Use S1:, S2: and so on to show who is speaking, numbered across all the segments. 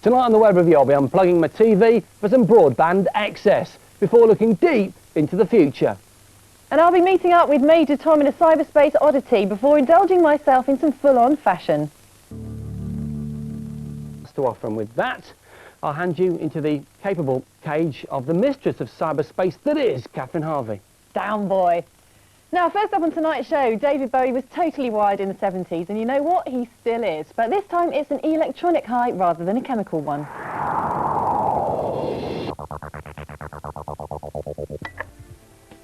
S1: Tonight on the Web Review, I'll be unplugging my TV for some broadband access before looking deep into the future.
S2: And I'll be meeting up with Major Tom in a cyberspace oddity before indulging myself in some full-on fashion.
S1: To offer, and with that, I'll hand you into the capable cage of the mistress of cyberspace that is Catherine Harvey.
S2: Down, boy. Now, first up on tonight's show, David Bowie was totally wired in the 70s, and you know what? He still is. But this time it's an electronic high rather than a chemical one.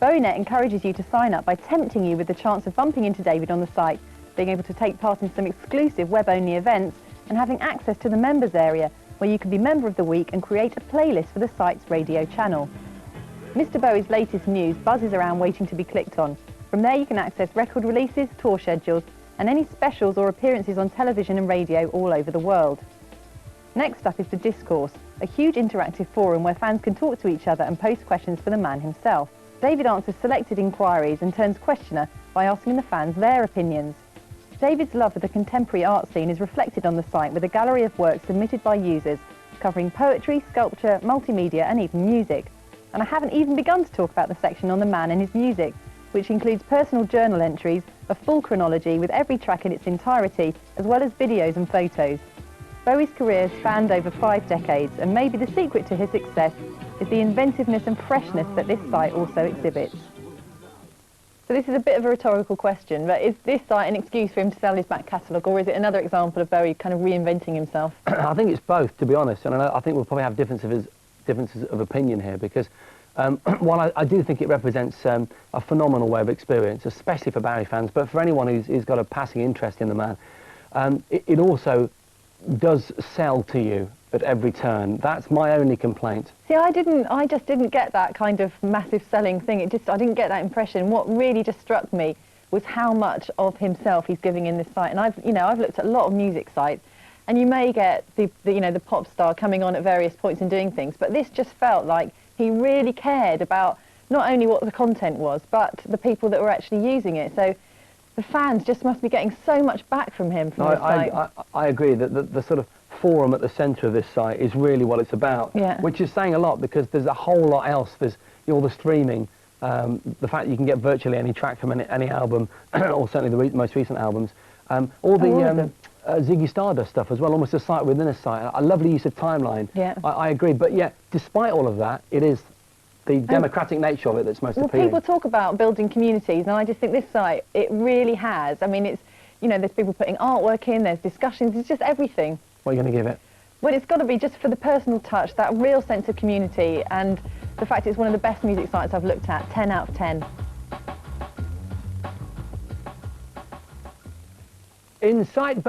S2: Bowienet encourages you to sign up by tempting you with the chance of bumping into David on the site, being able to take part in some exclusive web-only events, and having access to the members area, where you can be Member of the Week and create a playlist for the site's radio channel. Mr. Bowie's latest news buzzes around waiting to be clicked on. From there you can access record releases, tour schedules, and any specials or appearances on television and radio all over the world. Next up is the Discourse, a huge interactive forum where fans can talk to each other and post questions for the man himself. David answers selected inquiries and turns questioner by asking the fans their opinions. David's love for the contemporary art scene is reflected on the site with a gallery of works submitted by users, covering poetry, sculpture, multimedia and even music. And I haven't even begun to talk about the section on the man and his music, which includes personal journal entries, a full chronology with every track in its entirety, as well as videos and photos. Bowie's career spanned over 5 decades, and maybe the secret to his success is the inventiveness and freshness that this site also exhibits. So this is a bit of a rhetorical question, but is this site an excuse for him to sell his back catalogue, or is it another example of Bowie kind of reinventing himself?
S1: I think it's both, to be honest, and I think we'll probably have differences of opinion here, because while I do think it represents a phenomenal web experience, especially for Bowie fans, but for anyone who's got a passing interest in the man, it also does sell to you at every turn. That's my only complaint.
S2: See, I just didn't get that kind of massive selling thing. I didn't get that impression. What really just struck me was how much of himself he's giving in this site. And I've looked at a lot of music sites, and you may get the pop star coming on at various points and doing things, but this just felt like he really cared about not only what the content was, but the people that were actually using it. So the fans just must be getting so much back from him from this site.
S1: I agree that the sort of forum at the centre of this site is really what it's about,
S2: yeah.
S1: Which is saying a lot, because there's a whole lot else. There's all the streaming, the fact that you can get virtually any track from any album, or certainly the most recent albums, all the Ziggy Stardust stuff as well, almost a site within a site, a lovely use of timeline.
S2: Yeah.
S1: I agree, but yeah, despite all of that, it is the democratic nature of it that's most appealing.
S2: People talk about building communities, and I just think this site, it really has. I mean, it's, there's people putting artwork in, there's discussions, it's just everything.
S1: What are you going to give it?
S2: Well, it's got to be just for the personal touch, that real sense of community, and the fact it's one of the best music sites I've looked at, 10 out of 10.
S1: Inside